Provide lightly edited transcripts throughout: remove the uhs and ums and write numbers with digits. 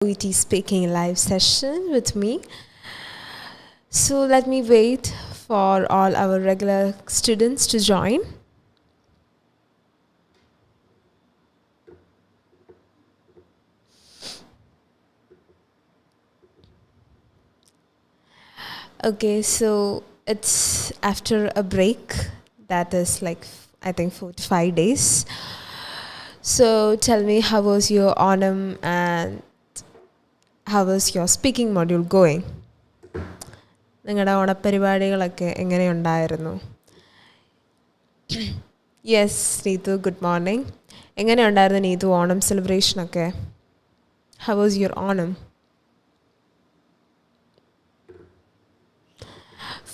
OET speaking live session with me. So let me wait for all our regular students to join. Okay, so it's after a break that is like I think 4 to 5 days. So tell me, how was your Onam and how was your speaking module going? നിങ്ങളുടെ ഓണപ്പരിപാടികളൊക്കെ എങ്ങനെയുണ്ടായിരുന്നു? Yes Neethu, good morning. എങ്ങനെയുണ്ടായിരുന്നു നീതു ഓണം സെലിബ്രേഷനൊക്കെ? How was your Onam?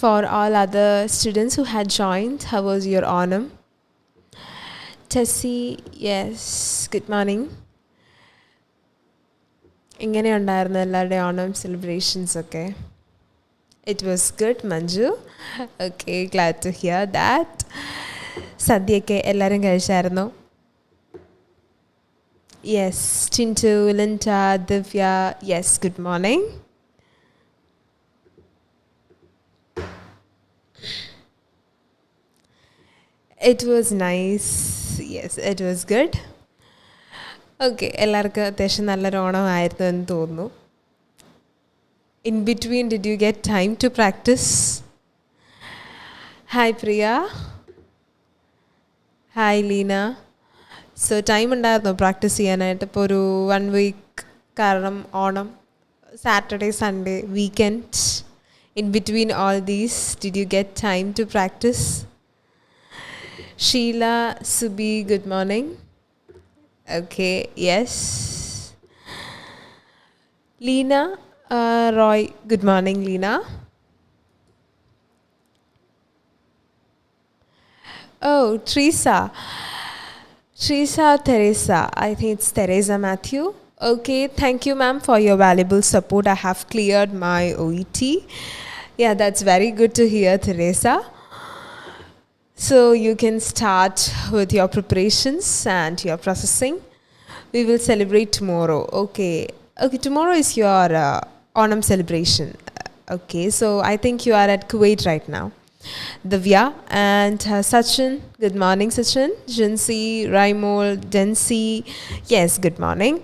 For all other students who had joined, how was your Onam? Tessie, yes, good morning. എങ്ങനെയുണ്ടായിരുന്നു എല്ലാവരുടെ Onam celebrations ഒക്കെ? It was good, Manju. Okay, glad to hear that. സദ്യയൊക്കെ എല്ലാവരും കഴിച്ചായിരുന്നോ? Yes, Tintu, Linta, Divya, yes, good morning. It was nice. Yes, it was good. Okay, എല്ലാവർക്കും അത്യാവശ്യം നല്ലൊരു ഓണമായിരുന്നു എന്ന് തോന്നുന്നു. In between, did you get time to practice? Hi, Priya. Hi, Leena. So, time ഉണ്ടായിരുന്നോ practice ചെയ്യാനായിട്ട്? ഇപ്പോൾ ഒരു 1 week കാരണം Onam, Saturday, Sunday, weekend. In between all these, did you get time to practice? Sheila, Subi, good morning. Okay, yes. Leena, Roy, good morning, Leena. Oh, Teresa, Teresa. I think it's Teresa Matthew. Okay, thank you, ma'am, for your valuable support. I have cleared my OET. Yeah, that's very good to hear, Teresa. So you can start with your preparations and your processing. We will celebrate tomorrow. Okay, tomorrow is your Onam celebration. Okay, so I think you are at Kuwait right now. Divya and Sachin, good morning, Sachin. Jinsi, Raimol, Densi, yes, good morning.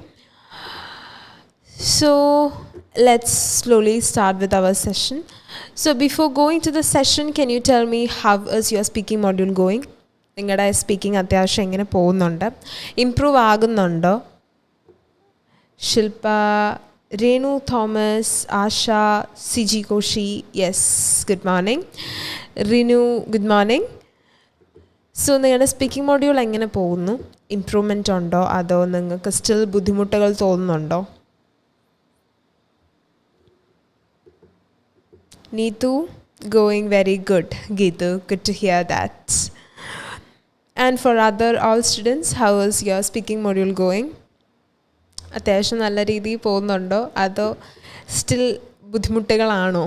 So let's slowly start with our session. So before going to the session, can you tell me how is your speaking module going? നിങ്ങളുടെ speaking അത്യാവശ്യം എങ്ങനെ പോകുന്നുണ്ട്? Improve ആകുന്നുണ്ടോ? Shilpa, Renu Thomas, Asha, Siji Koshy, yes, good morning. Rinu, good morning. So നിങ്ങളുടെ speaking module എങ്ങനെ പോകുന്നു? Improvement ഉണ്ടോ അതോ നിങ്ങൾക്ക് സ്റ്റിൽ ബുദ്ധിമുട്ടുകൾ തോന്നുന്നുണ്ടോ? Neetu, going very good. Geetu, good to hear that. And for all students, how is your speaking module going? അത്യാവശ്യം നല്ല രീതിയിൽ പോകുന്നുണ്ടോ അതോ still ബുദ്ധിമുട്ടുകളാണോ?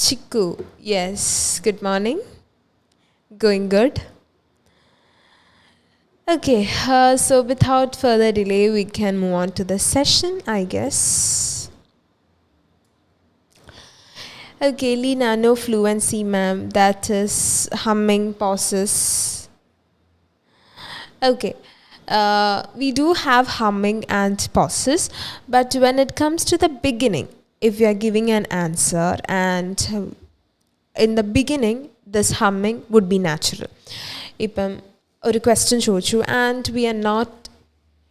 Chiku, yes, good morning. Going good. Okay, so without further delay, we can move on to the session, I guess. Okay, Leena, no fluency, ma'am. That is humming pauses. Okay, we do have humming and pauses, but when it comes to the beginning, if we are giving an answer and in the beginning, this humming would be natural. Ipam ഒരു question ചോദിച്ചു and we are not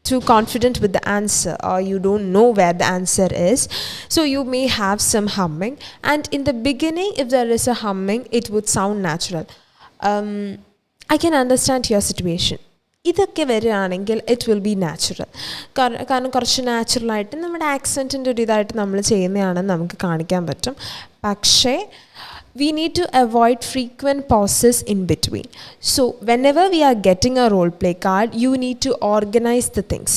too confident with the answer or you don't know where the answer is, so you may have some humming, and in the beginning if there is a humming it would sound natural. I can understand your situation. ഇതൊക്കെ വരികയാണെങ്കിൽ it will be natural. കാരണം കുറച്ച് നാച്ചുറലായിട്ട് നമ്മുടെ ആക്സെൻറ്റിൻ്റെ ഒരു ഇതായിട്ട് നമ്മൾ ചെയ്യുന്നതാണെന്ന് നമുക്ക് കാണിക്കാൻ പറ്റും. പക്ഷേ we need to avoid frequent pauses in between. So whenever we are getting a role play card, you need to organize the things.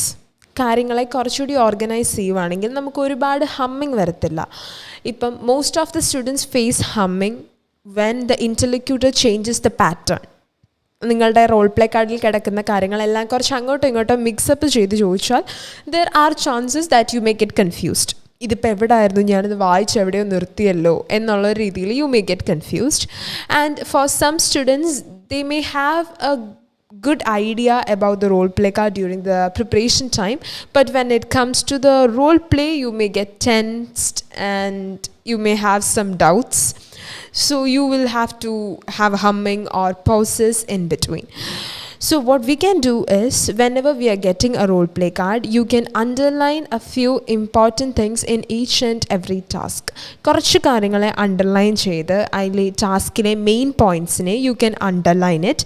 കാര്യങ്ങളെ കുറച്ചുകൂടി ഓർഗനൈസ് ചെയ്യുവാണെങ്കിൽ നമുക്ക് ഒരുപാട് ഹമ്മിങ് വരത്തില്ല. ഇപ്പം most of the students face humming when the interlocutor changes the pattern. നിങ്ങളുടെ role play കാർഡിൽ കിടക്കുന്ന കാര്യങ്ങളെല്ലാം കുറച്ച് അങ്ങോട്ടും ഇങ്ങോട്ടും മിക്സപ്പ് ചെയ്ത് ചോദിച്ചാൽ there are chances that you may get confused. ഇതിപ്പോൾ എവിടെ ആയിരുന്നു, ഞാനിത് വായിച്ച് എവിടെയോ നിർത്തിയല്ലോ എന്നുള്ള രീതിയിൽ you may get confused. And for some students they may have a good idea about the role play card during the preparation time, but when it comes to the role play you may get tensed and you may have some doubts, so you will have to have humming or pauses in between. So what we can do is, whenever we are getting a role play card, you can underline a few important things in each and every task. കുറച്ച് കാര്യങ്ങളെ underline ചെയ്ത് അതിലെ ടാസ്കിലെ main പോയിൻറ്റ്സിനെ you can underline it,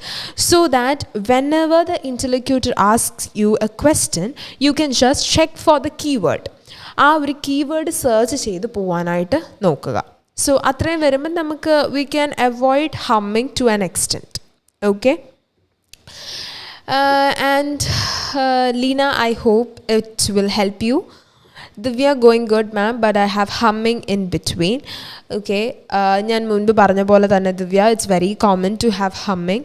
so that whenever the interlocutor asks you a question, you can just check for the keyword. ആ ഒരു keyword search ചെയ്ത് പോകാനായിട്ട് നോക്കുക. So അത്രയും വരുമ്പോൾ നമുക്ക് we can avoid humming to an extent. Okay? And Lena, I hope it will help you. Divya, going good ma'am, but I have humming in between. Okay, ഞാൻ മുൻപ് പറഞ്ഞ പോലെ തന്നെ ദിവ്യ, it's very common to have humming,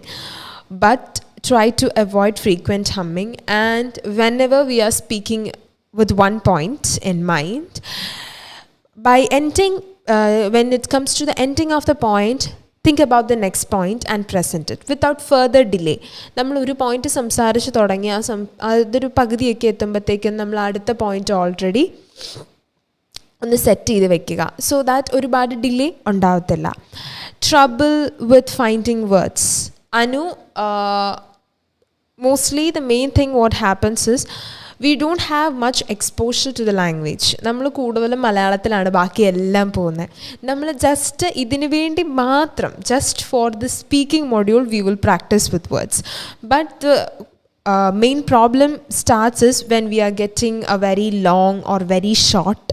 but try to avoid frequent humming. And whenever we are speaking with one point in mind, by ending, when it comes to the ending of the point, think about the next point and present it without further delay. നമ്മൾ ഒരു point സംസാരിച്ച് തുടങ്ങി അതൊരു പകുതിയൊക്കെ എത്തുമ്പോഴത്തേക്കും നമ്മൾ അടുത്ത point already ഒന്ന് set ചെയ്ത് വെക്കുക, സോ ദാറ്റ് ഒരുപാട് ഡിലേ ഉണ്ടാവത്തില്ല. Trouble with finding words. Anu, mostly the main thing what happens is we don't have much exposure to the language. നമ്മൾ കൂടുതലും മലയാളത്തിലാണ് ബാക്കി എല്ലാം പോകുന്നത്. നമ്മൾ ജസ്റ്റ് ഇതിനു വേണ്ടി മാത്രം, just for the speaking module we will practice with words, but the main problem starts is when we are getting a very long or very short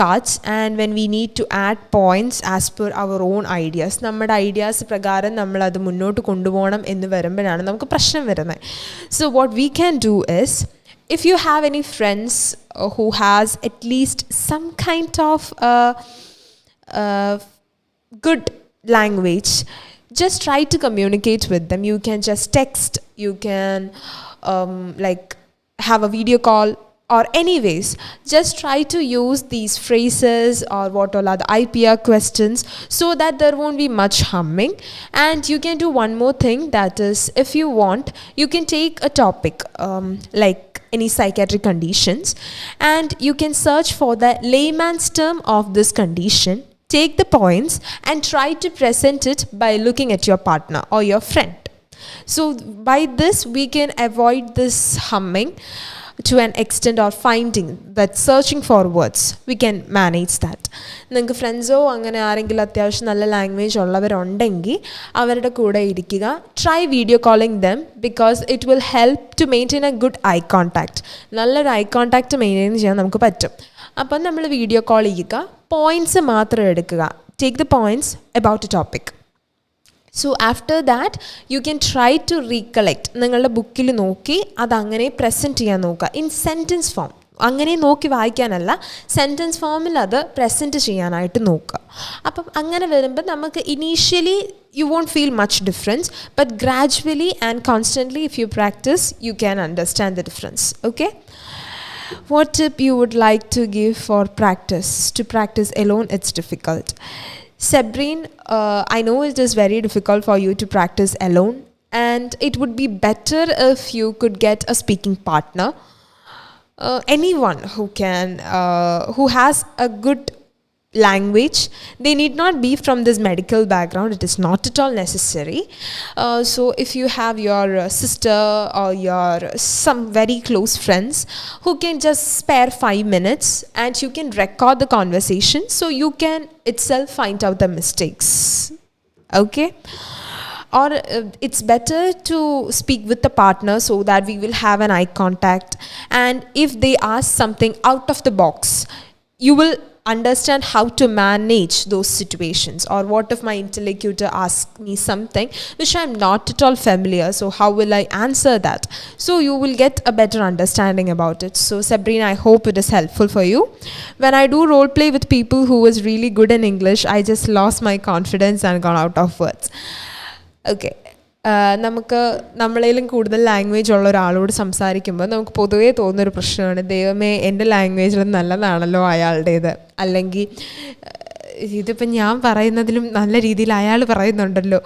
cards, and when we need to add points as per our own ideas. നമ്മുടെ ideas പ്രകാരം നമ്മൾ അത് മുന്നോട്ട് കൊണ്ടുപോകണം എന്ന് വരുമ്പോഴാണ് നമുക്ക് പ്രശ്നം വരുന്നത്. So what we can do is, if you have any friends who has at least some kind of good language, just try to communicate with them. You can just text, you can like have a video call, or anyways just try to use these phrases or what all are the IPR questions, so that there won't be much humming. And you can do one more thing, that is, if you want, you can take a topic like any psychiatric conditions, and you can search for the layman's term of this condition, take the points and try to present it by looking at your partner or your friend. So by this we can avoid this humming to an extent, or finding that searching for words, we can manage that. നിങ്ങൾക്ക് ഫ്രണ്ട്സോ അങ്ങനെ ആരെങ്കിലും അത്യാവശ്യം നല്ല language ഉള്ളവരുണ്ടെങ്കിൽ അവരുടെ കൂടെ ഇരിക്കുക. Try video calling them, because it will help to maintain a good eye contact. നല്ലൊരു eye contact maintain ചെയ്യാൻ നമുക്ക് പറ്റും. അപ്പം നമ്മൾ വീഡിയോ കോൾ ചെയ്യുക, പോയിൻറ്റ്സ് മാത്രം എടുക്കുക. Take the points about a topic. So after that you can try to recollect. നിങ്ങളുടെ ബുക്കിൽ നോക്കി അതങ്ങനെ പ്രസൻറ്റ് ചെയ്യാൻ നോക്കുക ഇൻ സെൻറ്റൻസ് ഫോം. അങ്ങനെ നോക്കി വായിക്കാനല്ല, സെൻറ്റൻസ് ഫോമിൽ അത് പ്രസൻറ്റ് ചെയ്യാനായിട്ട് നോക്കുക. അപ്പം അങ്ങനെ വരുമ്പോൾ നമുക്ക് initially you won't feel much difference, but gradually and constantly if you practice you can understand the difference. Okay, what tip you would like to give for practice? To practice alone it's difficult. Sabrine, I know it is very difficult for you to practice alone, and it would be better if you could get a speaking partner. Anyone who has a good language. They need not be from this medical background. It is not at all necessary. So if you have your sister or your some very close friends who can just spare 5 minutes and you can record the conversation, so you can itself find out the mistakes. Okay, or it's better to speak with the partner so that we will have an eye contact, and if they ask something out of the box, you will understand how to manage those situations. Or what if my interlocutor asks me something which I'm not at all familiar, so how will I answer that? So you will get a better understanding about it. So Sabrina, I hope it is helpful for you. When I do role play with people who is really good in English, I just lost my confidence and gone out of words. Okay. നമുക്ക് നമ്മളേലും കൂടുതൽ language ഉള്ള ഒരാളോട് സംസാരിക്കുമ്പോൾ നമുക്ക് പൊതുവേ തോന്നുന്നൊരു പ്രശ്നമാണ്, ദൈവമേ എൻ്റെ ലാംഗ്വേജിൽ നല്ലതാണല്ലോ അയാളുടേത്, അല്ലെങ്കിൽ ഇതിപ്പോൾ ഞാൻ പറയുന്നതിലും നല്ല രീതിയിൽ അയാൾ പറയുന്നുണ്ടല്ലോ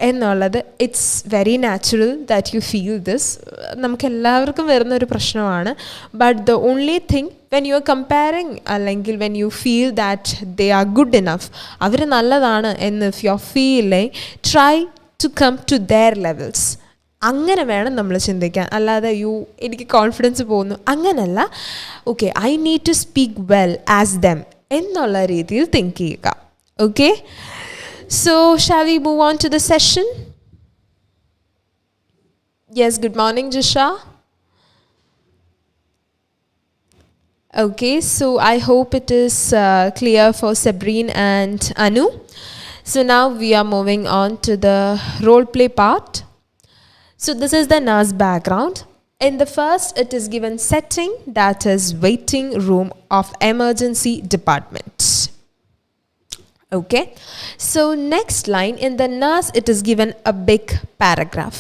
എന്നുള്ളത്. It's very natural that you feel this. നമുക്കെല്ലാവർക്കും വരുന്നൊരു പ്രശ്നമാണ്. But the only thing when you are comparing, അല്ലെങ്കിൽ when you feel that they are good enough, അവർ നല്ലതാണ് എന്ന് if you are feeling, try to come to their levels. അങ്ങനെ വേണം നമ്മൾ ചിന്തിക്കാൻ. അല്ലാതെ എനിക്ക് കോൺഫിഡൻസ് പോകുന്നു അങ്ങനല്ല. Okay, I need to speak well as them എന്നുള്ള രീതിയിൽ തിങ്ക് ചെയ്യുക. Okay, so shall we move on to the session? Yes, good morning Jisha. Okay, so I hope it is clear for Sabrine and Anu. So now we are moving on to the role play part. So this is the nurse background. In the first, it is given setting, that is waiting room of emergency department. Okay, so next line in the nurse, it is given a big paragraph.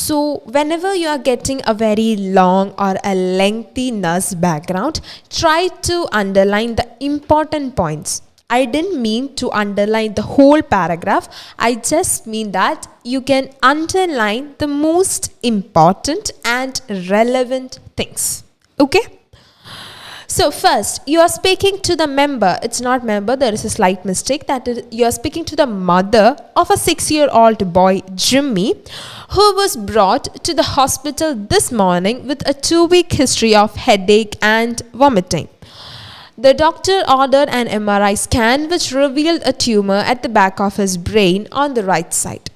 So whenever you are getting a very long or a lengthy nurse background, try to underline the important points. I didn't mean to underline the whole paragraph. I just mean that you can underline the most important and relevant things. Okay? So first, you are speaking to the member. It's not member, there is a slight mistake. That is, you are speaking to the mother of a 6-year-old boy, Jimmy, who was brought to the hospital this morning with a 2-week history of headache and vomiting. The doctor ordered an MRI scan which revealed a tumor at the back of his brain on the right side.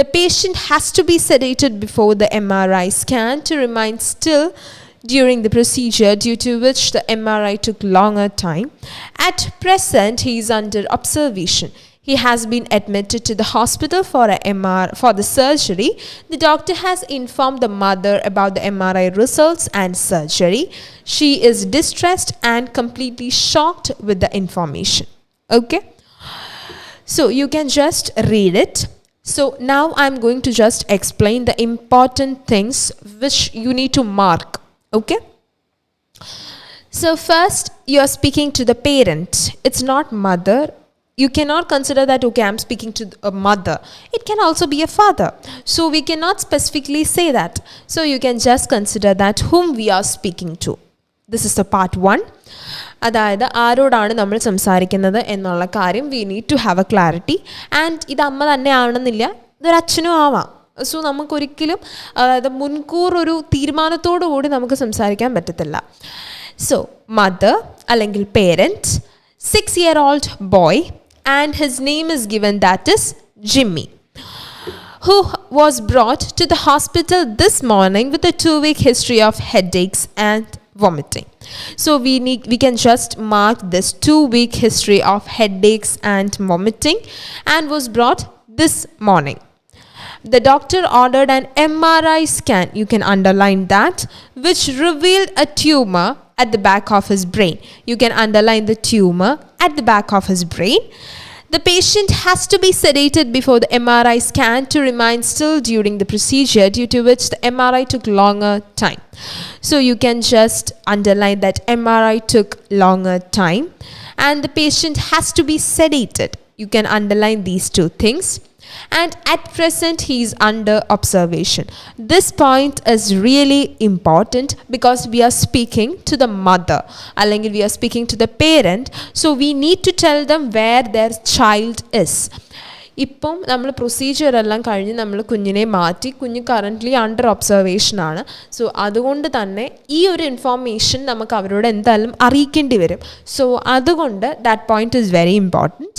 The patient has to be sedated before the MRI scan to remain still during the procedure, due to which the MRI took longer time. At present, he is under observation. He has been admitted to the hospital for the surgery. The doctor has informed the mother about the MRI results and surgery. She is distressed and completely shocked with the information. Okay, so you can just read it. So now I'm going to just explain the important things which you need to mark. Okay, so first, you are speaking to the parent. It's not mother. You cannot consider that, okay, I'm speaking to a mother. It can also be a father. So we cannot specifically say that. So you can just consider that whom we are speaking to. This is the part 1. അതായത് ആരോടാണ് നമ്മൾ സംസാരിക്കുന്നത് എന്നുള്ള കാര്യം we need to have a clarity. And ഇത് അമ്മ തന്നെ ആവണമെന്നില്ല, ഇതൊരു അച്ഛനും ആവാം. സോ നമുക്കൊരിക്കലും അതായത് മുൻകൂർ ഒരു തീരുമാനത്തോടു കൂടി നമുക്ക് സംസാരിക്കാൻ പറ്റത്തില്ല. സോ മദർ അല്ലെങ്കിൽ parent, 6-year-old boy, and his name is given, that is Jimmy, who was brought to the hospital this morning with a 2-week history of headaches and vomiting. So we can just mark this 2-week history of headaches and vomiting and was brought this morning. The doctor ordered an MRI scan, you can underline that, which revealed a tumor at the back of his brain. You can underline the tumor at the back of his brain. The patient has to be sedated before the MRI scan to remain still during the procedure, due to which the MRI took longer time. So you can just underline that MRI took longer time and the patient has to be sedated. You can underline these 2 things. And at present, he is under observation. This point is really important because we are speaking to the mother, അല്ലെങ്കിൽ we are speaking to the parent. So we need to tell them where their child is. ഇപ്പം നമ്മൾ procedure എല്ലാം കഴിഞ്ഞ് നമ്മൾ കുഞ്ഞിനെ മാറ്റി, കുഞ്ഞ് currently under ഒബ്സർവേഷനാണ്. So അതുകൊണ്ട് തന്നെ ഈ ഒരു ഇൻഫോർമേഷൻ നമുക്ക് അവരോട് എന്തായാലും അറിയിക്കേണ്ടി വരും. സോ അതുകൊണ്ട് that point is very important.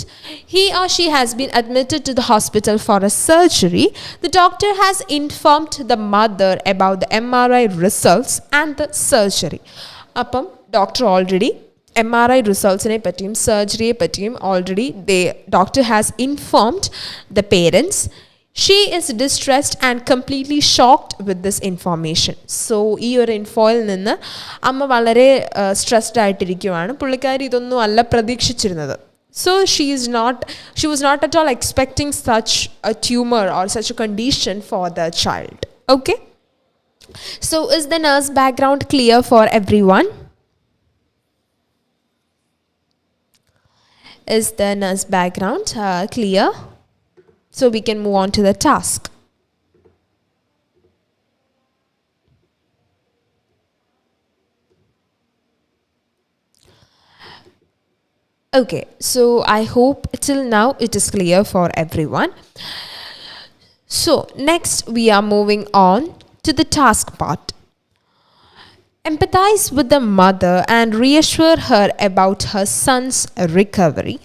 He or she has been admitted to the hospital for a surgery. The doctor has informed the mother about the MRI results and the surgery. അപ്പം doctor already MRI റിസൾട്ട്സിനെ പറ്റിയും സർജറിയെ പറ്റിയും already doctor has informed the parents. She is distressed and completely shocked with this information. So ഈ ഒരു ഇൻഫോയിൽ നിന്ന് അമ്മ വളരെ stressed ആയിട്ടിരിക്കുവാണ്. പുള്ളിക്കാരി ഇതൊന്നും അല്ല പ്രതീക്ഷിച്ചിരുന്നത്. So she was not at all expecting such a tumor or such a condition for the child. Okay. So is the nurse background clear for everyone? Is the nurse background clear? So we can move on to the task. Okay, so I hope till now it is clear for everyone. So next we are moving on to the task part. Empathize with the mother and reassure her about her son's recovery.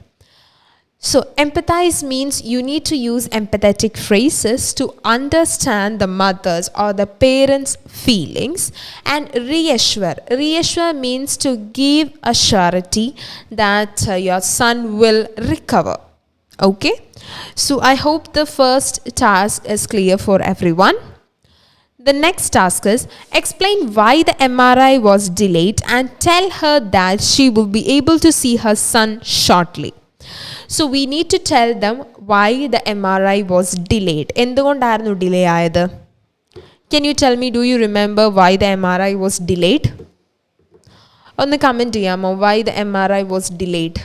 So empathize means you need to use empathetic phrases to understand the mother's or the parents' feelings. And reassure means to give a surety that your son will recover. Okay, so I hope the first task is clear for everyone. The next task is explain why the MRI was delayed and tell her that she will be able to see her son shortly. So we need to tell them why the MRI was delayed. എന്തുകൊണ്ടായിരുന്നു delay ആയത്? Can you tell me, do you remember why the MRI was delayed? ഒന്ന് comment ചെയ്യാമോ? Why the MRI was delayed?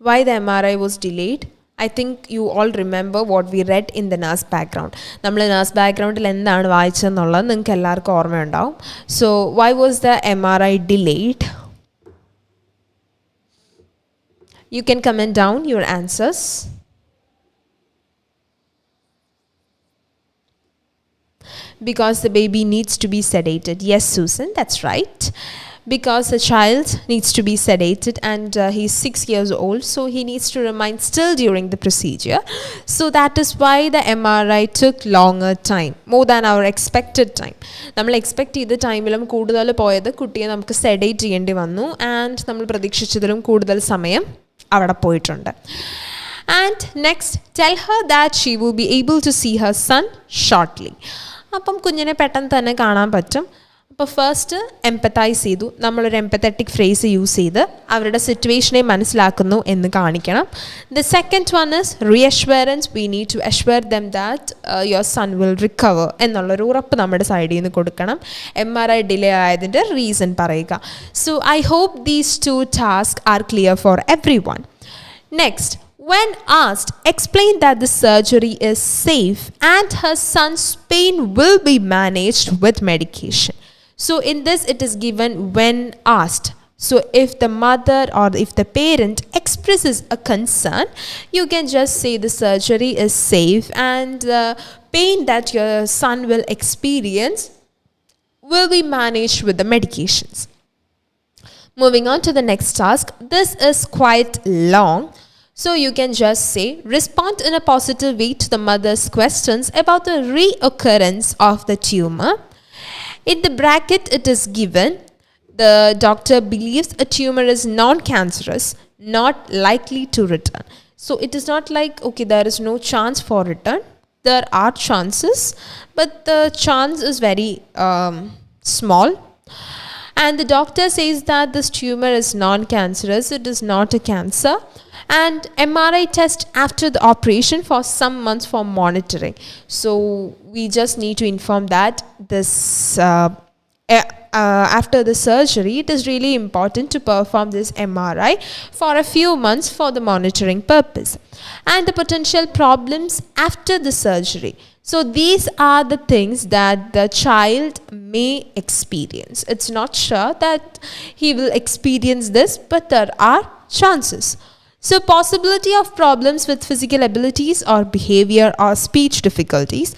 Why the MRI was delayed? I think you all remember what we read in the nurse background. നമ്മൾ nurse backgroundൽ എന്താണ് വായിച്ചതെന്നുള്ളത് നിങ്ങൾക്ക് എല്ലാവർക്കും ഓർമ്മയുണ്ടാവും. So why was the MRI delayed? You can comment down your answers. Because the baby needs to be sedated. Yes, Susan, that's right. Because the child needs to be sedated and he's 6 years old, so he needs to remain still during the procedure. So that is why the MRI took longer time, more than our expected time. നമ്മൾ expect ചെയ്ത ടൈമിലും കൂടുതൽ പോയത് കുട്ടിയെ നമുക്ക് sedate ചെയ്യേണ്ടി വന്നു, and നമ്മൾ പ്രതീക്ഷിച്ചതിലും കൂടുതൽ സമയം അവിടെ പോയിട്ടുണ്ട്. And next, tell her that she will be able to see her son shortly. അപ്പം കുഞ്ഞിനെ പെട്ടെന്ന് തന്നെ കാണാൻ പറ്റും. അപ്പോൾ ഫസ്റ്റ് എംപത്തൈസ് ചെയ്തു, നമ്മളൊരു എംപത്തറ്റിക് ഫ്രേസ് യൂസ് ചെയ്ത് അവരുടെ സിറ്റുവേഷനെ മനസ്സിലാക്കുന്നു എന്ന് കാണിക്കണം. The second one is reassurance. We need to assure them that your son will recover എന്നുള്ളൊരു ഉറപ്പ് നമ്മുടെ സൈഡിൽ നിന്ന് കൊടുക്കണം. MRI ഡിലേ ആയതിൻ്റെ റീസൺ പറയുക. So I hope these two task are clear for everyone. Next, when asked, explain that the surgery is safe and her son's pain will be managed with medication. So in this it is given when asked. So if the mother or if the parent expresses a concern, you can just say the surgery is safe and the pain that your son will experience will be managed with the medications. Moving on to the next task. This is quite long. So you can just say, respond in a positive way to the mother's questions about the reoccurrence of the tumor. In the bracket it is given, the doctor believes a tumor is non-cancerous, not likely to return. So it is not like, okay, there is no chance for return. There are chances, but the chance is very small. And the doctor says that this tumor is non-cancerous, it is not a cancer. And MRI test after the operation for some months for monitoring. So we just need to inform that this after the surgery, it is really important to perform this MRI for a few months for the monitoring purpose. And the potential problems after the surgery. So these are the things that the child may experience. It's not sure that he will experience this, but there are chances. So possibility of problems with physical abilities or behavior or speech difficulties.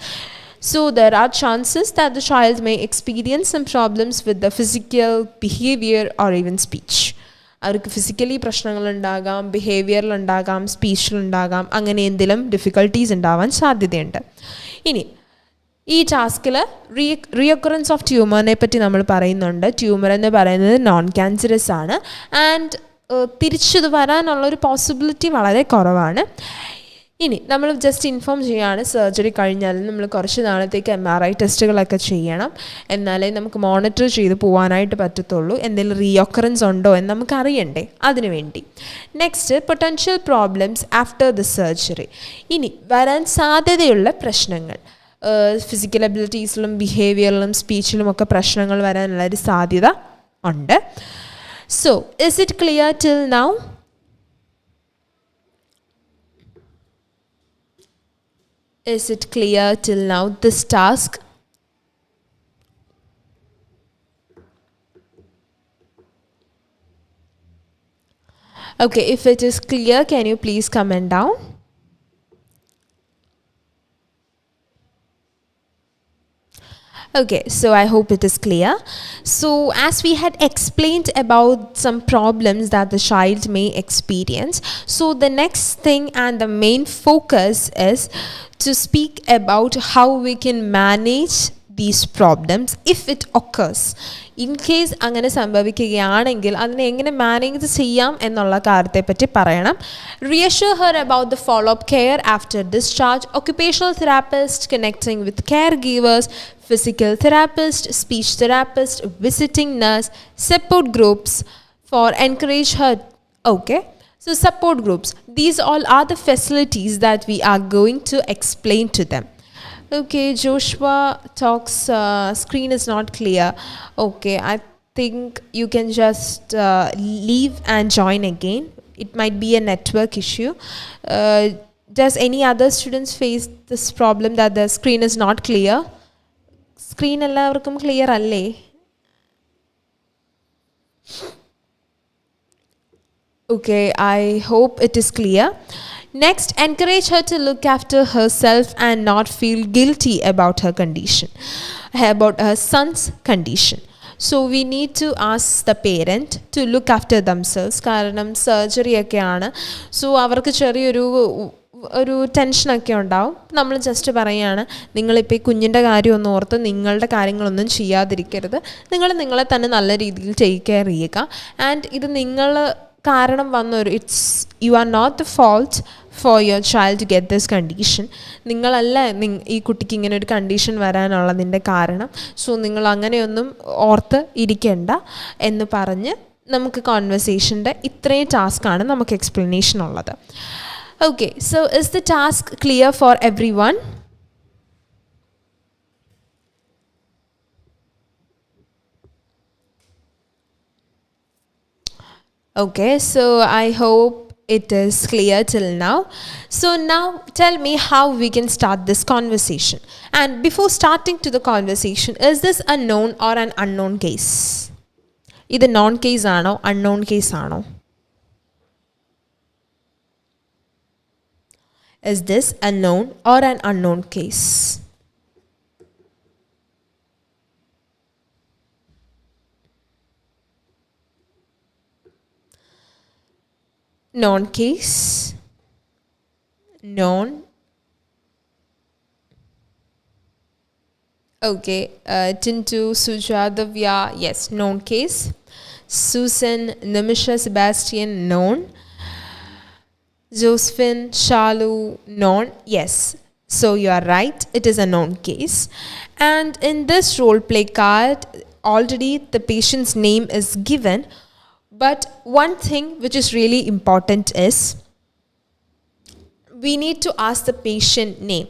So there are chances that the child may experience some problems with the physical behavior or even speech. അവർക്ക് physically പ്രശ്നങ്ങളുണ്ടാകാം, ബിഹേവിയറിലുണ്ടാകാം, സ്പീച്ചിലുണ്ടാകാം, അങ്ങനെ എന്തെങ്കിലും difficulties ഉണ്ടാവാൻ സാധ്യതയുണ്ട്. ഇനി ഈ ടാസ്കിൽ റീഅക്കറൻസ് of ട്യൂമറിനെ പറ്റി നമ്മൾ പറയുന്നുണ്ട്. ട്യൂമർ എന്ന് പറയുന്നത് നോൺ ക്യാൻസറസ് ആണ് ആൻഡ് തിരിച്ചത് വരാനുള്ളൊരു പോസിബിലിറ്റി വളരെ കുറവാണ്. ഇനി നമ്മൾ ജസ്റ്റ് ഇൻഫോം ചെയ്യുകയാണ്, സർജറി കഴിഞ്ഞാലും നമ്മൾ കുറച്ച് നാളത്തേക്ക് MRI ടെസ്റ്റുകളൊക്കെ ചെയ്യണം, എന്നാലേ നമുക്ക് മോണിറ്റർ ചെയ്ത് പോകാനായിട്ട് പറ്റത്തുള്ളൂ. എന്തെങ്കിലും റീঅക്കറൻസ് ഉണ്ടോ എന്ന് നമുക്ക് അറിയണ്ടേ, അതിനു വേണ്ടി. Next, potential problems after the surgery. ഇനി വരാൻ സാധ്യതയുള്ള പ്രശ്നങ്ങൾ, ഫിസിക്കൽ എബിലിറ്റീസിലും ബിഹേവിയറിലും സ്പീച്ചിലും ഒക്കെ പ്രശ്നങ്ങൾ വരാനുള്ളൊരു സാധ്യത ഉണ്ട്. So is it clear till now? Is it clear till now, this task? Okay, if it is clear, can you please comment down? Okay, so I hope it is clear. So as we had explained about some problems that the child may experience, so the next thing and the main focus is to speak about how we can manage these problems if it occurs. In case അങ്ങനെ സംഭവിക്കുകയാണെങ്കിൽ അതിനെ എങ്ങനെ manage ചെയ്യാം എന്നുള്ള കാര്യത്തെപ്പറ്റി പറയണം. Reassure her about the follow-up care after discharge, occupational therapist connecting with caregivers, physical therapist, speech therapist, visiting nurse, support groups for encourage her. Okay, so support groups, these all are the facilities that we are going to explain to them. Okay, Joshua talks, screen is not clear. Okay, I think you can just leave and join again. It might be a network issue. Does any other students face this problem that the screen is not clear? Screen എല്ലാവർക്കും clear അല്ലേ? Okay, I hope it is clear. Next, encourage her to look after herself and not feel guilty about her condition, about her son's condition. So we need to ask the parent to look after themselves. കാരണം surgery ഒക്കെയാണ്, so അവർക്ക് ഒരു ടെൻഷനൊക്കെ ഉണ്ടാവും. നമ്മൾ just പറയുകയാണ്, നിങ്ങളിപ്പോൾ ഈ കുഞ്ഞിൻ്റെ കാര്യമൊന്നും ഓർത്ത് നിങ്ങളുടെ കാര്യങ്ങളൊന്നും ചെയ്യാതിരിക്കരുത്, നിങ്ങളെ തന്നെ നല്ല രീതിയിൽ ടേക്ക് കെയർ ചെയ്യുക. ആൻഡ് ഇത് നിങ്ങൾ കാരണം വന്നൊരു you are not the fault for your child to get this condition. നിങ്ങളല്ല ഈ കുട്ടിക്ക് ഇങ്ങനെ ഒരു കണ്ടീഷൻ വരാനുള്ളതിൻ്റെ കാരണം. സോ നിങ്ങൾ അങ്ങനെയൊന്നും ഓർത്ത് ഇരിക്കേണ്ട എന്ന് പറഞ്ഞ് നമുക്ക് കോൺവെർസേഷൻ്റെ ഇത്രയും ടാസ്ക്കാണ് നമുക്ക് എക്സ്പ്ലനേഷൻ ഉള്ളത്. Okay, so is the task clear for every one? Okay, so I hope it is clear till now. So now tell me how we can start this conversation. And before starting to the conversation, is this a known or an unknown case? Either known case aano, unknown case aano? Is this a known or an unknown case? Known case, known. Okay, Tintu, Suja, Divya, yes, known case. Susan, Nimisha, Sebastian, known. Josephine, Shalu, known. Yes, so you are right, it is a known case. And in this role play card, already the patient's name is given. But one thing which is really important is we need to ask the patient name.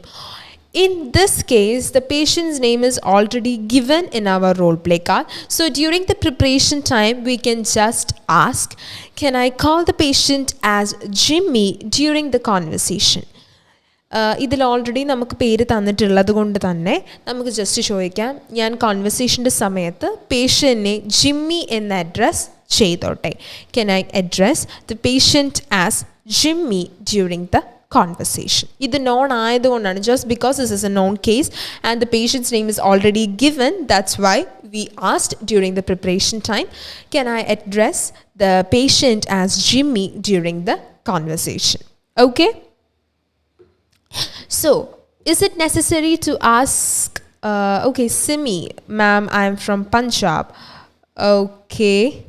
In this case, the patient's name is already given in our role play card. So during the preparation time, we can just ask, can I call the patient as Jimmy during the conversation? ഇതിൽ already നമുക്ക് പേര് തന്നിട്ടുള്ളത് കൊണ്ട് തന്നെ നമുക്ക് just ചോദിക്കാം, ഞാൻ കോൺവെർസേഷൻ്റെ സമയത്ത് പേഷ്യൻറ്റിനെ ജിമ്മി എന്ന് അഡ്രസ് ചെയ്തോട്ടെ. Can I address the patient as Jimmy during the conversation? ഇത് നോൺ ആയതുകൊണ്ടാണ്, just because this is a known case and the patient's name is already given, that's why we asked during the preparation time, can I address the patient as Jimmy during the conversation? Okay? So, is it necessary to ask Okay, Simi, ma'am, I'm from Punjab. Okay.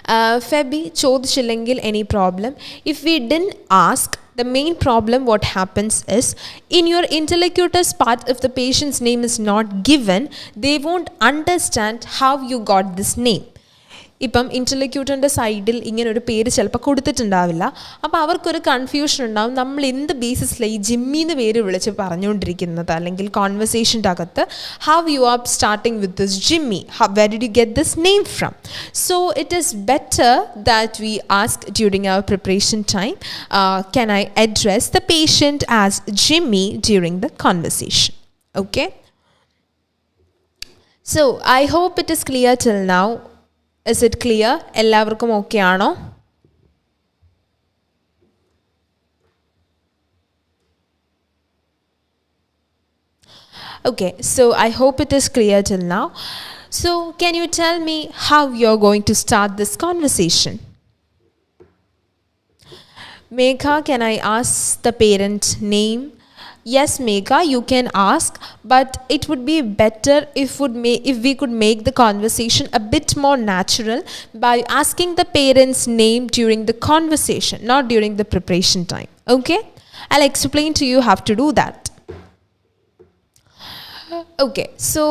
Febi, chodishillengil any problem? If we didn't ask, the main problem what happens is, in your interlocutor's part, if the patient's name is not given, they won't understand how you got this name. ഇപ്പം ഇൻ്റർലക്യൂട്ടറിൻ്റെ സൈഡിൽ ഇങ്ങനെ ഒരു പേര് ചിലപ്പോൾ കൊടുത്തിട്ടുണ്ടാവില്ല. അപ്പോൾ അവർക്കൊരു confusion ഉണ്ടാവും, നമ്മൾ എന്ത് ബേസിസിലാണ് ഈ ജിമ്മിന്ന് പേര് വിളിച്ച് പറഞ്ഞുകൊണ്ടിരിക്കുന്നത്, അല്ലെങ്കിൽ കോൺവെർസേഷൻ്റെ അകത്ത് how you are starting with this Jimmy, where did you get this name from. So it is better that we ask during our preparation time, can I address the patient as Jimmy during the conversation. Okay, so I hope it is clear till now. Is it clear? എല്ലാവർക്കും okay ആണോ? Okay, so I hope it is clear till now. So can you tell me how you're going to start this conversation? Megha, can I ask the parent name? Yes, Megha, you can ask, but it would be better if we could make the conversation a bit more natural by asking the parent's name during the conversation, not during the preparation time. Okay? I'll explain to you how to do that. Okay, so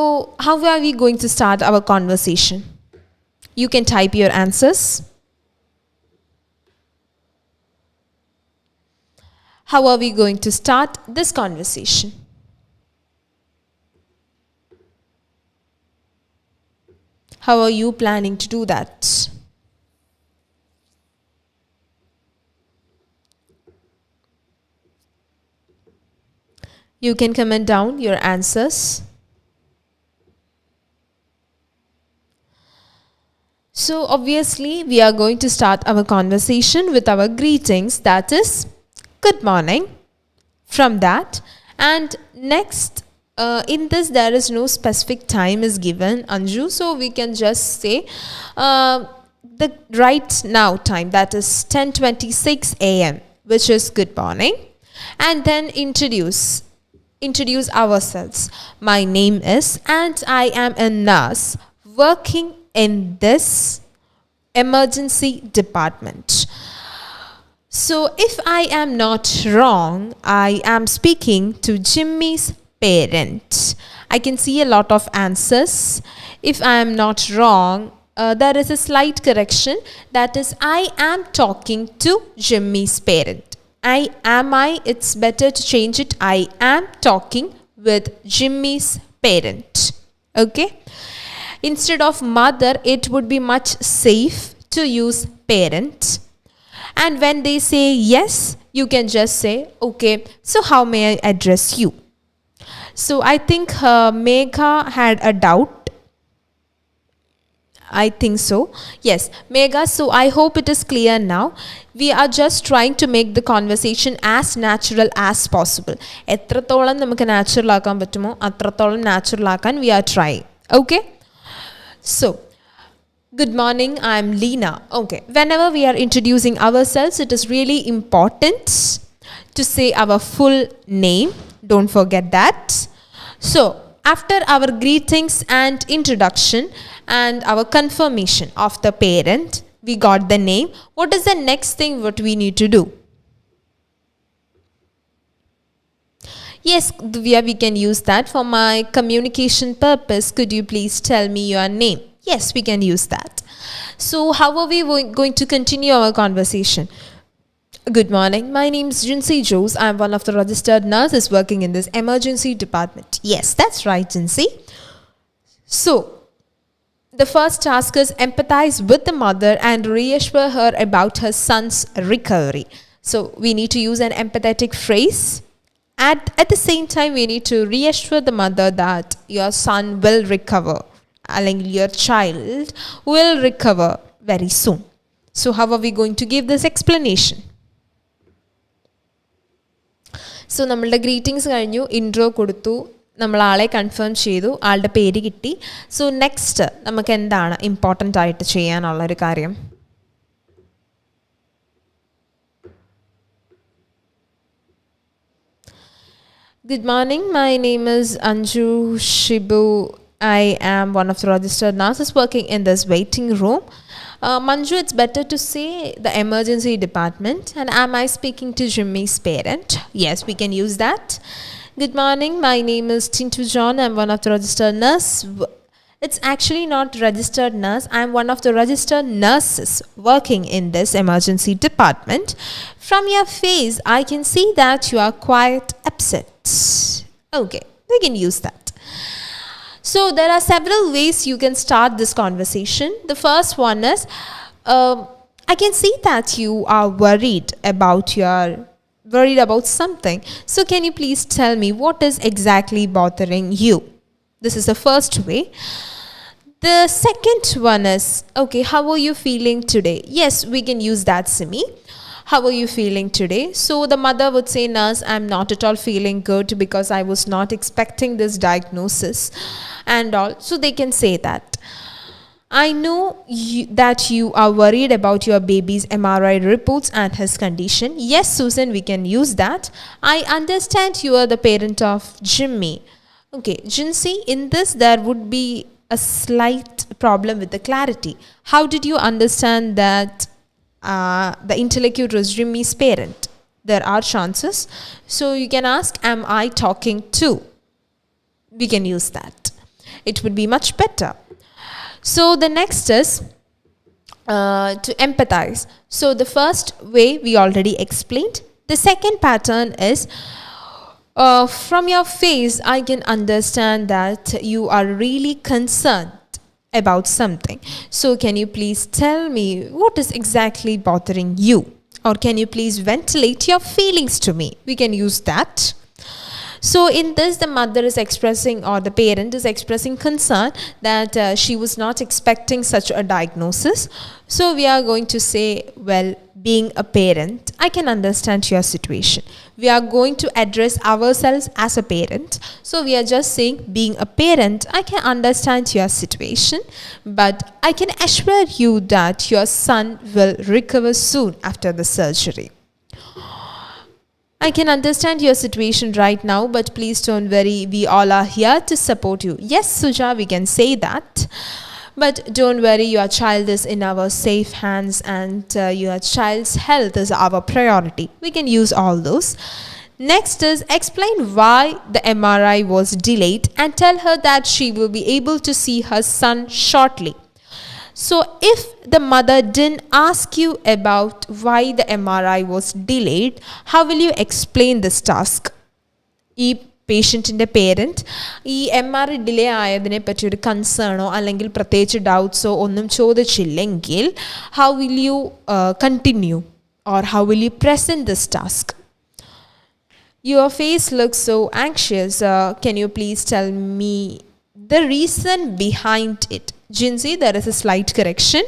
how are we going to start our conversation? You can type your answers. How are we going to start this conversation? How are you planning to do that? You can comment down your answers. So obviously we are going to start our conversation with our greetings, that is good morning. From that, and next, in this there is no specific time is given, Anju, so we can just say the right now time, that is 10:26 a.m., which is good morning, and then introduce ourselves. My name is, and I am a nurse working in this emergency department. So if I am not wrong, I am speaking to Jimmy's parent. I can see a lot of answers. If I am not wrong, there is a slight correction. That is, I am talking to Jimmy's parent. It's better to change it. I am talking with Jimmy's parent. Okay? Instead of mother, it would be much safe to use parent. And when they say yes, you can just say, okay, so how may I address you? So I think Megha had a doubt. I think so. Yes, Megha, so I hope it is clear now. We are just trying to make the conversation as natural as possible. എത്രത്തോളം നമുക്ക് natural ആക്കാൻ പറ്റുമോ അത്രത്തോളം natural ആക്കാൻ we are trying. Okay? So, good morning, I'm Leena. Okay, whenever we are introducing ourselves, it is really important to say our full name. Don't forget that. So, after our greetings and introduction and our confirmation of the parent, we got the name. What is the next thing what we need to do? Yes, Divya, we can use that. For my communication purpose, could you please tell me your name? Yes, we can use that. So how are we going to continue our conversation? Good morning. My name is Jinsi Jose. I'm one of the registered nurses working in this emergency department. Yes, that's right, Jinsi. So the first task is empathize with the mother and reassure her about her son's recovery. So we need to use an empathetic phrase. At the same time, we need to reassure the mother that your son will recover. Your child will recover very soon. So how are we going to give this explanation? So നമ്മളുടെ greetings കഴിഞ്ഞു, intro കൊടുത്തു, നമ്മൾ ആളെ confirm ചെയ്തു, ആളുടെ പേര് കിട്ടി. So next നമുക്ക് എന്താണ് ഇമ്പോർട്ടൻ്റ് ആയിട്ട് ചെയ്യാനുള്ളൊരു കാര്യം? Good morning. My name is Anju Shibu. I am one of the registered nurses working in this waiting room. Manju, it's better to say the emergency department. And am I speaking to Jimmy's parent? Yes, we can use that. Good morning. My name is Tiju John. I'm one of the registered nurse. It's actually not registered nurse. I'm one of the registered nurses working in this emergency department. From your face, I can see that you are quite upset. Okay, we can use that. So there are several ways you can start this conversation. The first one is, I can see that you are worried about something. So can you please tell me what is exactly bothering you? This is the first way. The second one is, okay, how are you feeling today? Yes, we can use that, Simi. How are you feeling today? So the mother would say, nurse, I'm not at all feeling good because I was not expecting this diagnosis and all. So they can say that. I know that you are worried about your baby's MRI reports and his condition. Yes, Susan, we can use that. I understand you are the parent of Jimmy. Okay, Jinsey, in this there would be a slight problem with the clarity. How did you understand that the interlocutor was Jimmy's parent? There are chances. So you can ask, am I talking to? We can use that. It would be much better. So the next is to empathize. So the first way we already explained. The second pattern is, from your face, I can understand that you are really concerned about something. So can you please tell me what is exactly bothering you? Or can you please ventilate your feelings to me? We can use that. So in this, the mother is expressing, or the parent is expressing concern that she was not expecting such a diagnosis. So we are going to say, well, being a parent, I can understand your situation. We are going to address ourselves as a parent. So we are just saying, being a parent, I can understand your situation, but I can assure you that your son will recover soon after the surgery. I can understand your situation right now, but please don't worry. We all are here to support you. Yes, Suja, we can say that. But don't worry, your child is in our safe hands and your child's health is our priority. We can use all those. Next is explain why the MRI was delayed and tell her that she will be able to see her son shortly. So if the mother didn't ask you about why the MRI was delayed, how will you explain this task? ഈ പേഷ്യൻറ്റിൻ്റെ parent ഈ MRI delay ആയതിനെ പറ്റി ഒരു കൺസേണോ അല്ലെങ്കിൽ പ്രത്യേകിച്ച് ഡൗട്ട്സോ ഒന്നും ചോദിച്ചില്ലെങ്കിൽ how will you continue or how will you present this task? Your face looks so anxious. Can you please tell me the reason behind it? Jinsey, there is a slight correction.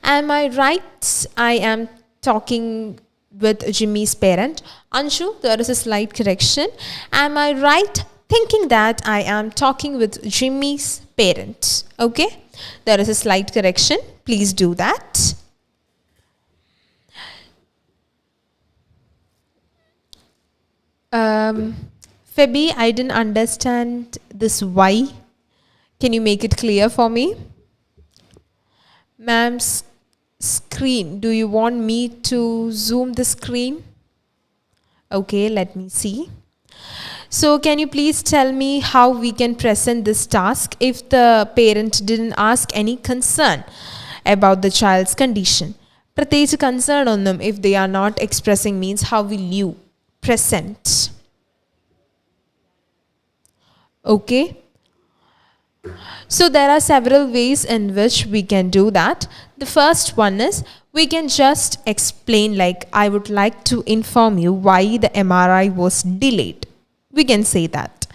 Am I right? I am talking with Jimmy's parent. Anshu, there is a slight correction. Am I right thinking that I am talking with Jimmy's parent? Okay, there is a slight correction. Please do that. Feby, I didn't understand this why. Can you make it clear for me? Ma'am's screen. Do you want me to zoom the screen? Okay, let me see. So can you please tell me how we can present this task if the parent didn't ask any concern about the child's condition? പ്രത്യേകിച്ച് concern ഒന്നും if they are not expressing means how will you present? Okay. So there are several ways in which we can do that. The first one is we can just explain like, I would like to inform you why the MRI was delayed. We can say that.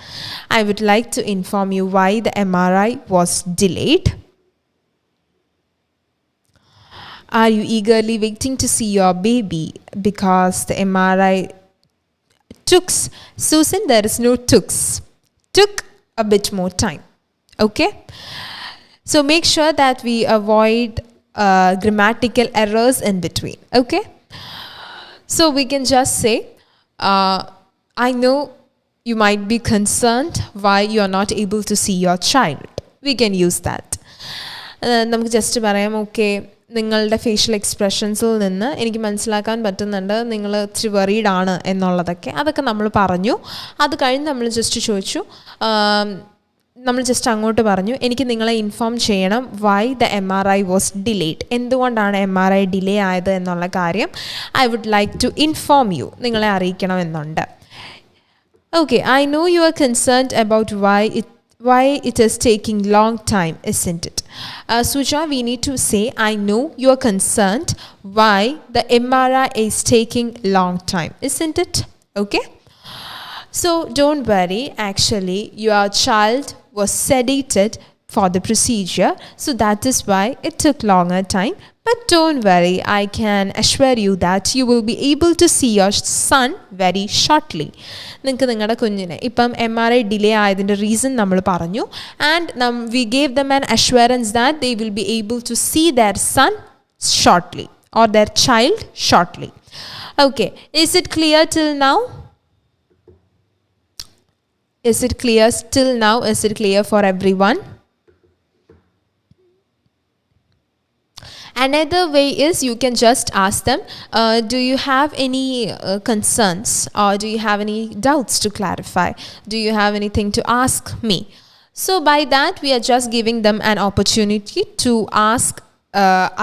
I would like to inform you why the MRI was delayed. Are you eagerly waiting to see your baby because the MRI took? Susan, there is no took a bit more time. Okay, so make sure that we avoid grammatical errors in between. Okay, so we can just say I know you might be concerned why you are not able to see your child. We can use that. നമുക്ക് just പറയാം, okay, നിങ്ങളുടെ facial എക്സ്പ്രഷൻസിൽ നിന്ന് എനിക്ക് മനസ്സിലാക്കാൻ പറ്റുന്നുണ്ട് നിങ്ങൾ ഇച്ചിരി worried ആണ് എന്നുള്ളതൊക്കെ. അതൊക്കെ നമ്മൾ പറഞ്ഞു. അത് കഴിഞ്ഞ് നമ്മൾ ജസ്റ്റ് ചോദിച്ചു, നമ്മൾ ജസ്റ്റ് അങ്ങോട്ട് പറഞ്ഞു, എനിക്ക് നിങ്ങളെ ഇൻഫോം ചെയ്യണം why the MRI was delayed, എന്തുകൊണ്ടാണ് MRI ഡിലേ ആയത് എന്നുള്ള കാര്യം I would like to inform you, നിങ്ങളെ അറിയിക്കണമെന്നുണ്ട്. Okay, I know you are concerned about why it is taking long time, isn't it? Suja, we need to say, I know you are concerned why the MRI is taking long time, isn't it? Okay? So don't worry, actually your child was sedated for the procedure, so that is why it took longer time. But don't worry, I can assure you that you will be able to see your son very shortly. നിങ്ങൾക്ക് നിങ്ങളുടെ കുഞ്ഞിനെ ഇപ്പം MRI delay ആയതിൻ്റെ reason നമ്മൾ പറഞ്ഞു, and we gave them an assurance that they will be able to see their son shortly or their child shortly. Okay, is it clear till now? Is it clear still now? Is it clear for everyone? Another way is you can just ask them, do you have any concerns or do you have any doubts to clarify? Do you have anything to ask me? So by that we are just giving them an opportunity to ask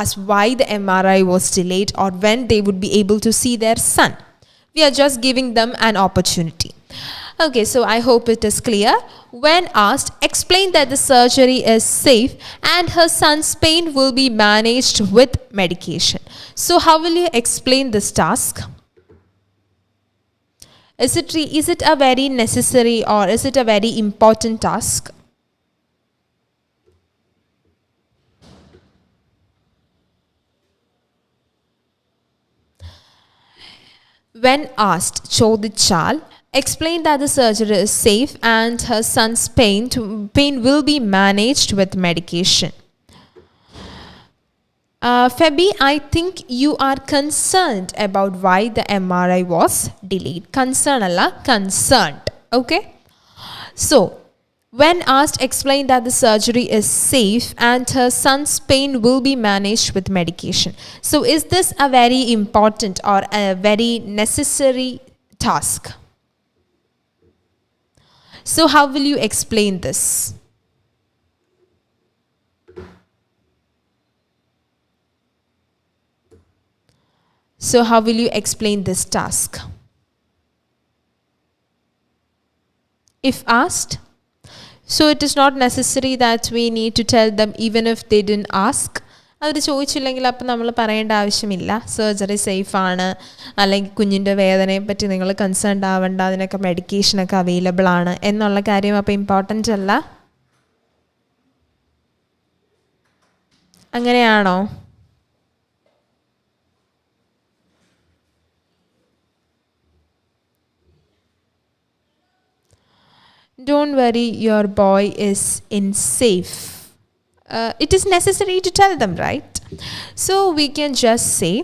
us why the MRI was delayed or when they would be able to see their son. We are just giving them an opportunity. Okay, so I hope it is clear. When asked, explain that the surgery is safe and her son's pain will be managed with medication. So how will you explain this task? Is it a very necessary or is it a very important task? When asked, ചോദിച്ചാൽ explain that the surgery is safe and her son's pain will be managed with medication. Fabi, I think you are concerned about why the MRI was delayed. Concern alla, concerned. Okay? So, when asked, explain that the surgery is safe and her son's pain will be managed with medication. So, is this a very important or a very necessary task? So how will you explain this? So how will you explain this task? If asked, so it is not necessary that we need to tell them even if they didn't ask. അവർ ചോദിച്ചില്ലെങ്കിൽ അപ്പം നമ്മൾ പറയേണ്ട ആവശ്യമില്ല, surgery സേഫാണ്, അല്ലെങ്കിൽ കുഞ്ഞിൻ്റെ വേദനയെ പറ്റി നിങ്ങൾ കൺസേൺഡ് ആവേണ്ട, അതിനൊക്കെ മെഡിക്കേഷനൊക്കെ അവൈലബിൾ ആണ് എന്നുള്ള കാര്യം അപ്പോൾ ഇമ്പോർട്ടൻ്റ് അല്ല. അങ്ങനെയാണോ? Don't worry, your boy is in safe. It is necessary to tell them, right? So we can just say,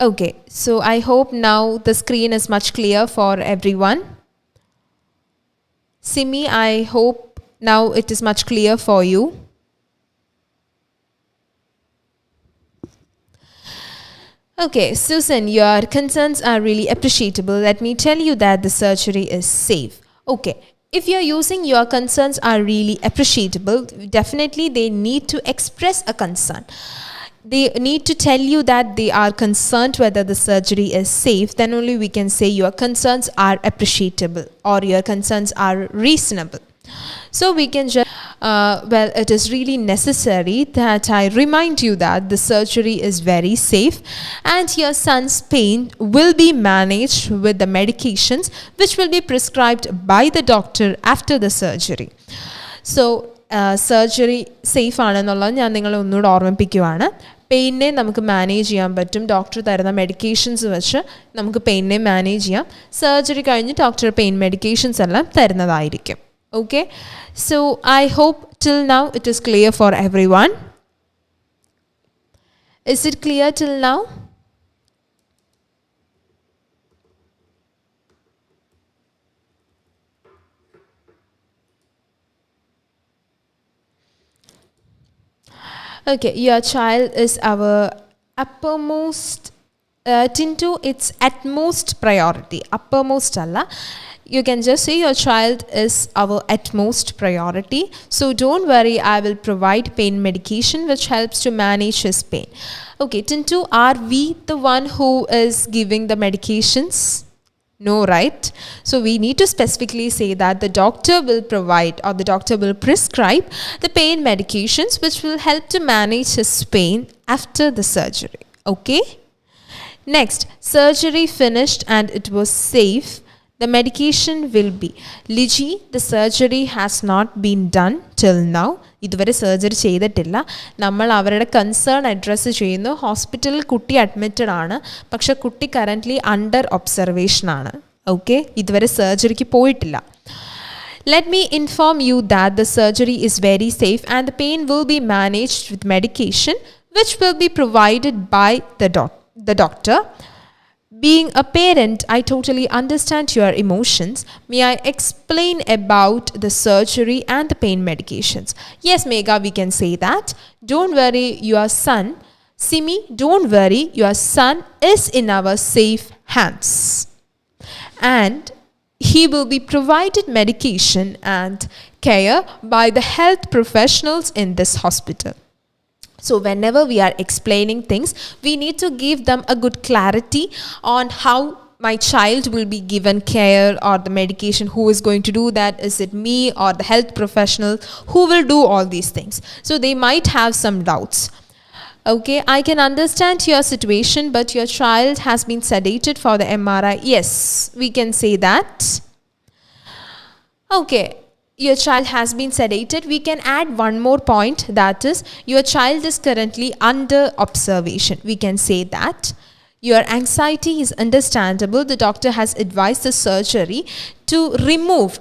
okay, so I hope now the screen is much clear for everyone. Simi, I hope now it is much clear for you. Okay, Susan, your concerns are really appreciable. Let me tell you that the surgery is safe. Okay, if you're using your concerns are really appreciable, definitely they need to express a concern. They need to tell you that they are concerned whether the surgery is safe. Then only we can say your concerns are appreciable or your concerns are reasonable. So we can just, well, it is really necessary that I remind you that the surgery is very safe and your son's pain will be managed with the medications which will be prescribed by the doctor after the surgery. So, surgery safe ആണെന്നുള്ളത് ഞാൻ നിങ്ങളെ ഒന്നുകൂടെ ഓർമ്മിപ്പിക്കുകയാണ്. പെയിനെ നമുക്ക് manage ചെയ്യാൻ പറ്റും, doctor തരുന്ന medications വെച്ച് നമുക്ക് പെയിനെ മാനേജ് ചെയ്യാം. സർജറി കഴിഞ്ഞ് ഡോക്ടർ പെയിൻ മെഡിക്കേഷൻസ് എല്ലാം തരുന്നതായിരിക്കും. Okay, so I hope till now it is clear for everyone. Is it clear till now? Okay, your child is our uppermost, Tinto, it's utmost priority. Uppermost alla. You can just say your child is our utmost priority. So don't worry, I will provide pain medication which helps to manage his pain. Okay, Tinto, are we the one who is giving the medications? No, right? So we need to specifically say that the doctor will provide or the doctor will prescribe the pain medications which will help to manage his pain after the surgery. Okay? Next, surgery finished and it was safe. The medication will be Liji, the surgery has not been done till now. ഇതുവരെ surgery ചെയ്തിട്ടില്ല. നമ്മൾ അവരുടെ concern address ചെയ്യുന്നു. ഹോസ്പിറ്റലിൽ കുട്ടി admitted ആണ്, പക്ഷെ കുട്ടി കറൻ്റ്ലി അണ്ടർ ഒബ്സർവേഷൻ ആണ്. ഓക്കെ, ഇതുവരെ സർജറിക്ക് പോയിട്ടില്ല. Let me inform you that the surgery is very safe and the pain will be managed with medication which will be provided by the doctor. Being a parent, I totally understand your emotions. May I explain about the surgery and the pain medications? Yes, Megha, we can say that. Don't worry, your son, Simi, don't worry, your son is in our safe hands. And he will be provided medication and care by the health professionals in this hospital. So whenever we are explaining things, we need to give them a good clarity on how my child will be given care or the medication, who is going to do that, is it me or the health professional who will do all these things. So they might have some doubts. Okay, I can understand your situation, but your child has been sedated for the MRI. Yes, we can say that. Okay, your child has been sedated. We can add one more point, that is your child is currently under observation. We can say that. Your anxiety is understandable. The doctor has advised the surgery to remove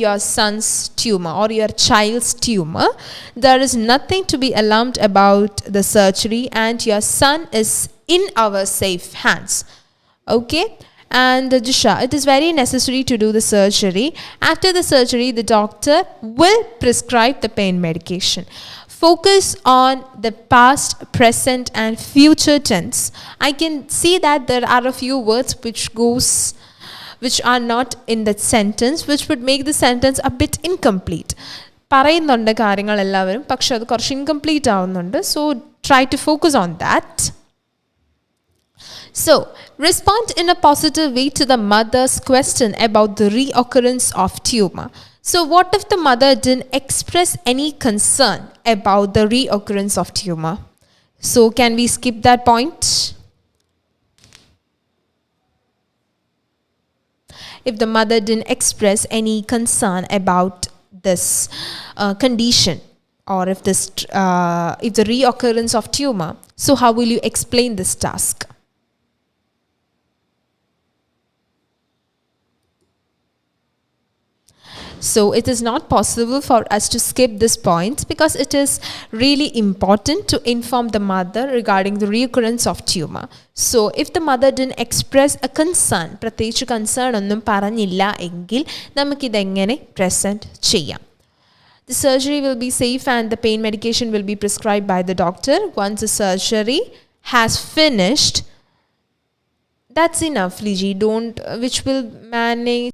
your son's tumor or your child's tumor. There is nothing to be alarmed about the surgery and your son is in our safe hands. Okay. And Jisha, it is very necessary to do the surgery. After the surgery, the doctor will prescribe the pain medication. Focus on the past, present and future tense. I can see that there are a few words which are not in that sentence, which would make the sentence a bit incomplete. പറയുന്നുണ്ട് കാര്യങ്ങൾ എല്ലാവരും, പക്ഷെ അത് കുറച്ച് incomplete ആവുന്നുണ്ട്. So try to focus on that. So, respond in a positive way to the mother's question about the reoccurrence of tumor. So, what if the mother didn't express any concern about the reoccurrence of tumor? So, can we skip that point? If the mother didn't express any concern about this condition, or if the reoccurrence of tumor, so how will you explain this task? So it is not possible for us to skip this point because it is really important to inform the mother regarding the reoccurrence of tumor. So if the mother didn't express a concern, പ്രത്യേകിച്ച് concern ഒന്നും പറഞ്ഞില്ല എങ്കിൽ നമുക്കിതെങ്ങനെ present ചെയ്യാം? The surgery will be safe and the pain medication will be prescribed by the doctor. Once the surgery has finished, that's enough, Liji. Which will manage